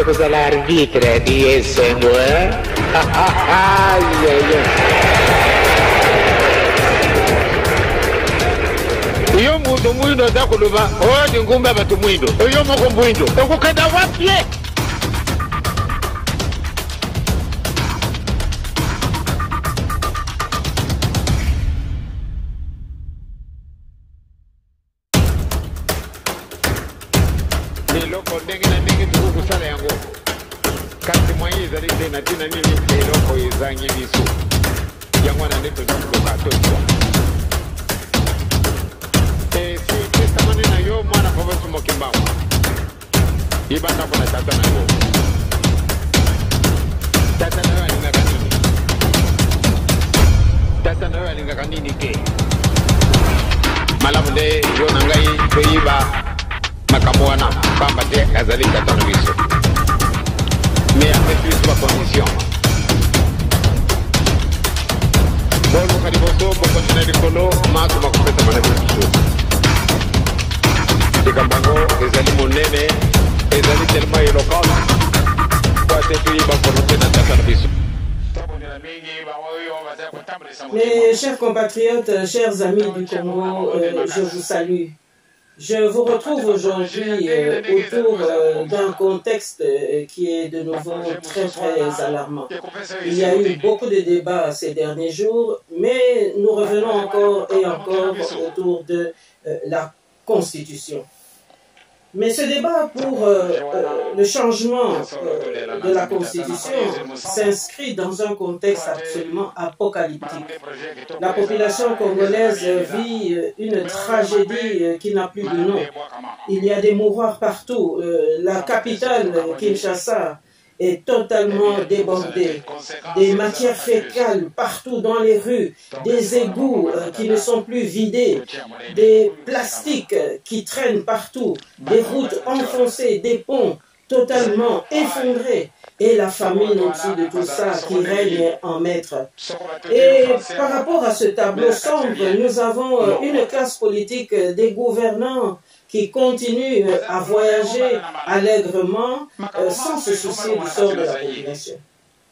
cosa l'arbitre di essendo, Io mudo muito da kuluba, o ngumba batu muito. Io mo ko muito. Eu ko kada wapie. Lelo ko ndenge na ndenge tu kusala yango. Kati mwayi zali tena tina nini lelo ko izangi bisu. Yango na neto ko bato. Yo mwana kwa wetu mokimba ibanda kuna tata na yo tata na yo alinga kanini tata na yo alinga kanini ke malamu de yo nangai peiba makamwana pamba de azali tata na biso mais avec plus de condition bolu kariboto boko na dikolo masu makupeta mana biso Kambango, ezali monene, ezali tellement éloquent. Mes chers compatriotes, chers amis du Congo, je vous salue. Je vous retrouve aujourd'hui autour d'un contexte qui est de nouveau très très alarmant. Il y a eu beaucoup de débats ces derniers jours, mais nous revenons encore et encore autour de la Constitution. Mais ce débat pour le changement de la Constitution s'inscrit dans un contexte absolument apocalyptique. La population congolaise vit une tragédie qui n'a plus de nom. Il y a des mouroirs partout. La capitale, Kinshasa, est totalement débordée. Des matières fécales partout dans les rues, des égouts qui ne sont plus vidés, des plastiques qui traînent partout, des routes enfoncées, des ponts totalement effondrés et la famine au-dessus de tout ça qui règne en maître. Et par rapport à ce tableau sombre, nous avons une classe politique des gouvernants qui continue à voyager allègrement sans se soucier du sort de la population.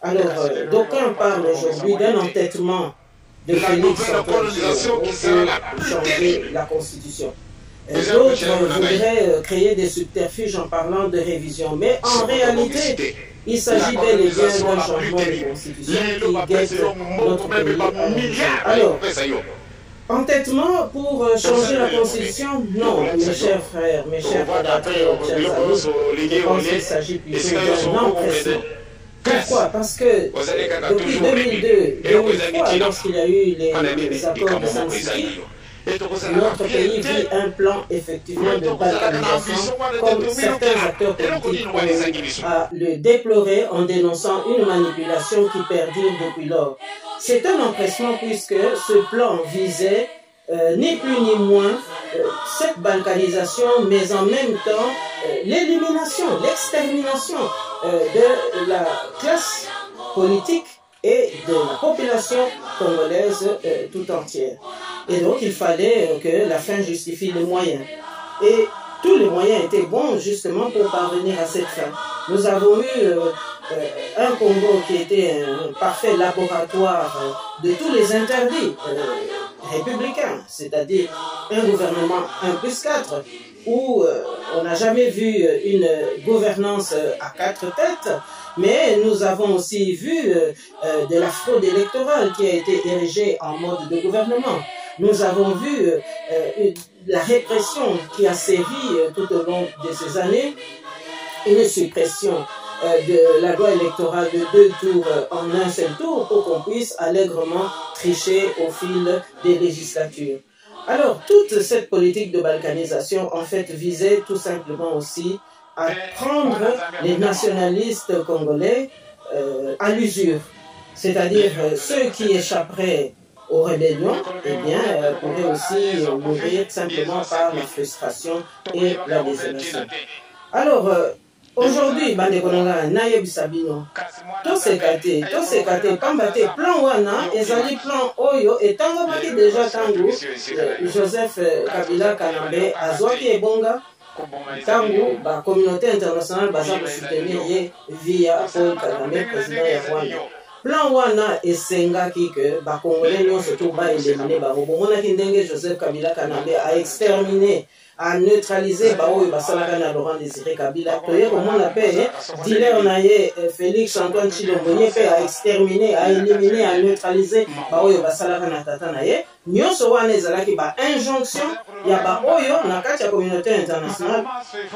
Alors, d'aucuns parlent aujourd'hui d'un entêtement de Félix Antoine Tshisekedi pour changer la Constitution. D'autres voudraient créer des subterfuges en parlant de révision. Mais en réalité, il s'agit bel et bien d'un changement de Constitution qui guette notre pays. Alors, entêtement pour changer la Constitution? Non, mes chers frères, mes chers compatriotes, chers amis, je pense qu'il s'agit plutôt d'un empressement. Pourquoi? Parce que depuis 2002-2003, lorsqu'il y a eu les accords de Saint-City, notre pays vit un plan effectivement de balkanisation, comme certains acteurs politiques ont à le déplorer en dénonçant une manipulation qui perdure depuis lors. C'est un empressement puisque ce plan visait ni plus ni moins cette balkanisation, mais en même temps l'élimination, l'extermination de la classe politique et de la population congolaise tout entière. Et donc il fallait que la fin justifie les moyens. Et tous les moyens étaient bons justement pour parvenir à cette fin. Nous avons eu un Congo qui était un parfait laboratoire de tous les interdits républicains, c'est-à-dire un gouvernement 1+4, où on n'a jamais vu une gouvernance à 4 têtes, mais nous avons aussi vu de la fraude électorale qui a été érigée en mode de gouvernement. Nous avons vu la répression qui a sévi tout au long de ces années, une suppression de la loi électorale de 2 tours en un seul tour pour qu'on puisse allègrement tricher au fil des législatures. Alors, toute cette politique de balkanisation, en fait, visait tout simplement aussi à prendre les nationalistes congolais à l'usure. C'est-à-dire ceux qui échapperaient aux rébellions, eh bien, pourraient aussi mourir simplement par la frustration et la désolation. Alors, aujourd'hui, Bandekonanga, Nayebi Sabino, tout s'est gâté, pambate, plan wana, ezali plan oyo, et tango baki déjà tango, Joseph Kabila Kanambe, Azwaki Ebonga, tango la communauté internationale baza ko soutenir via Paul Kagame président ya Rwanda. Plan wana esengaki que ba congolais nyonso to ba éliminer ba bomonaki ndenge Joseph Kabila Kanambe a exterminé, a neutralisé ba oyo basalaka na Laurent Désiré Kabila. Toye komona pe dealer na ye Félix Antoine Tshilombo pe a exterminé, a éliminé, a neutralisé ba oyo basalaka na tata na ye. Nyonso wana ezalaki ba injonction ya ba oyo na kati ya communauté internationale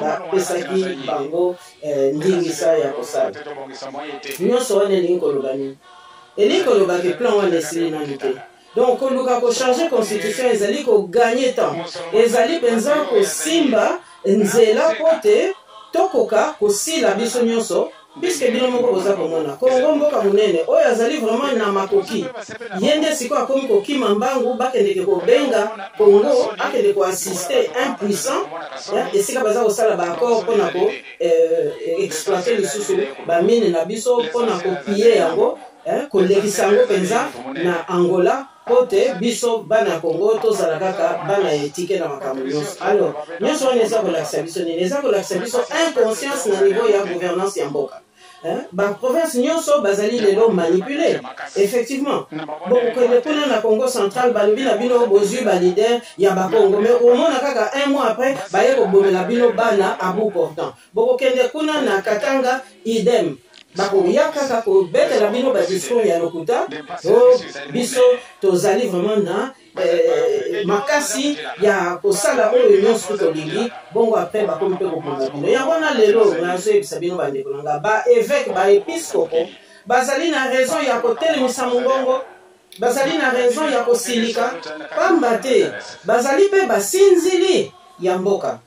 ba pesaki bango ndingisa ya kosala. Nyonso wana elingi koloba nini? Elingi koloba ke plan wana esili nanu te. Donc koluka ko changer constitution ezali ko gagner temps. Ezali penza ko simba nzela pote tokoka ko sila biso nyonso. Puisque bino moko boza komona Kongo mboka munene oyo azali vraiment na makoki yende siko akomi kokima mbangu bakendeke kobenga Kongo akende ko assister impuissant esika baza kosala baaccord mpona ko exploiter lisusu bamine na biso mpona kopie yango kolekisa yango mpenza na Angola pote biso bana Congo tozala kaka bana etike na makambo nyonso. Alors nyonso wana eza kolakisa biso nini? Eza kolakisa biso inconscience na niveau ya gouvernance ya mboka. Ba province nyonso bazali lelo manipulé. Effectivement bon kende kuna na Congo central balobi na bino bozwi ba leader ya ba Congo, mais au moins kaka un mois après baye ko bomela bino bana à bout portant. Boko kende kuna na Katanga idem bakoya kaka ko betela bino ba discours ya lokuta biso tozali vraiment na makasi ya kosala oyo nyonso tolingi bongo après bakomi mpe koponza bino yango na lelo nazoyebisa bino bandeko nanga ba évêque ba épiscopo bazali na raison ya kotelemisa mongongo, bazali na raison ya kosilika pamba te bazali mpe basinzili ya mboka.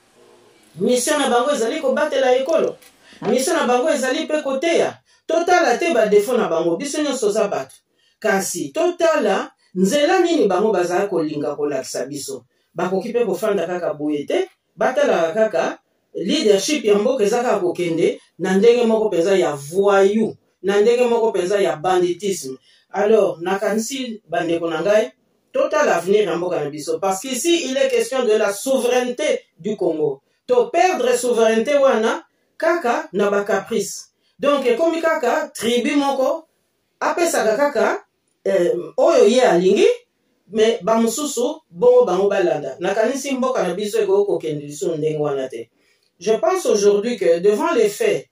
Mission na bango ezali kobatela ekolo, mission na bango ezali mpe koteya totala te ba défaut na bango biso nyonso za bato kasi totala nzela nini bango bazala kolinga kolakisa biso bakoki mpe kofanda kaka boye te batala kaka leadership ya mboka eza kaka kokende na ndenge moko mpenza ya voyou na ndenge moko mpenza ya banditisme. Alors nakanisi bandeko na ngai totala avenir ya mboka na biso parce qu'ici il est question de la souveraineté du Congo. To perdre souveraineté wana kaka na ba caprice. Donc ekomi kaka tribu moko apesaka kaka oyo ye alingi mais bamususu bongo bango balanda nakanisi mboka na biso eko kokende liso ndenge wana te. Je pense aujourd'hui que devant les faits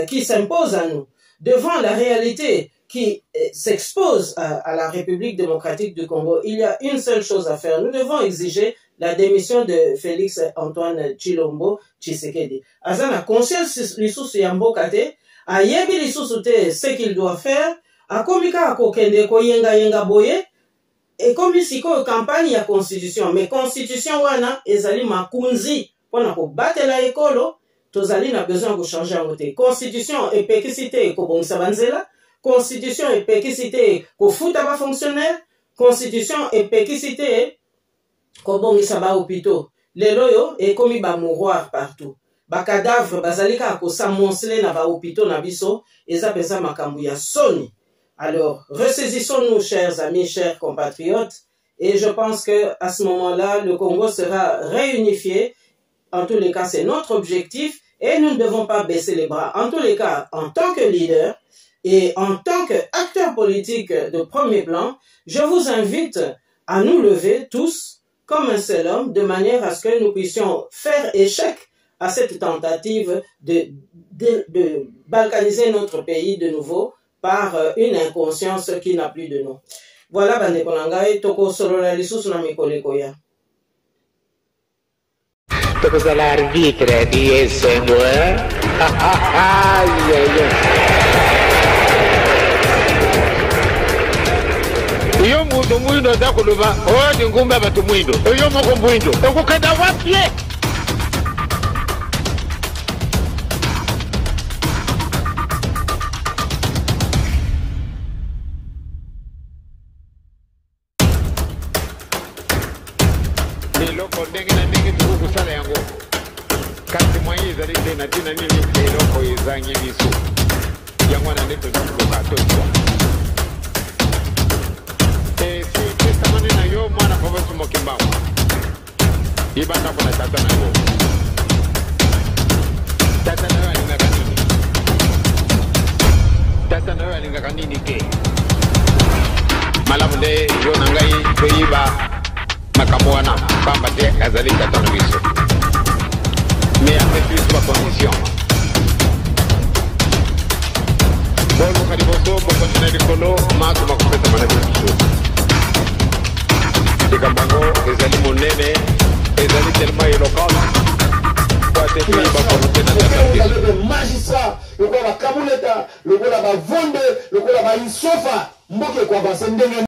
qui s'imposent à nous, devant la réalité qui s'expose à la République démocratique du Congo, il y a une seule chose à faire. Nous devons exiger la démission de Félix Antoine Tshilombo Tshisekedi. Azana conscience lisusu ya mboka te, ayebi lisusu te ce qu'il doit faire, akomika akokende koyenga yenga boye, ekomi siko campagne ya constitution, mais constitution wana ezali makunzi pona ko batela ekolo, tozali na besoin ko changer yango te. Constitution epekisite ko bongisa banzela, constitution epekisite ko futa ba fonctionnaire, constitution epekisite ko bongisa ba hôpitaux. Lelo yo ekomi ba mouroir partout. Ba cadavre bazalika ko samonceler na ba hôpitaux na biso, eza pesa makambu ya soni. Alors, ressaisissons-nous, chers amis, chers compatriotes, et je pense que à ce moment-là, le Congo sera réunifié. En tous les cas, c'est notre objectif, et nous ne devons pas baisser les bras. En tous les cas, en tant que leader et en tant qu'acteur politique de premier plan, je vous invite à nous lever tous comme un seul homme, de manière à ce que nous puissions faire échec à cette tentative de balkaniser notre pays de nouveau par une inconscience qui n'a plus de nom. Voilà, bande konangai, toko solola lisusu na mikole koya. Toko sala arbitre di esengo, Iyo mundu mwindo zakuluba, odi ngumba batu mwindo. Iyo moko mwindo. Okukada wapye. Loko ndenge na ndenge tukukusala yango. Kasi mwanyi zali tena tina nini loko izangi bisu. Yango na neto tukuka atotwa. Si testamani na yo mwana kwa wasu mokimbawa. Ibanda kuna tata na yo. Tata na alinga kanini ke malamu de yo nangai beiba makamwana pamba de azali tata na biso mais avec plus de condition bon kadi bodo bo na dikolo ma ko makopeta mana biso de kambango ezali monene ezali tellement local magistrat, le quoi la Kamuleta, le quoi la Vonde, le quoi la Insofa, Mboke quoi,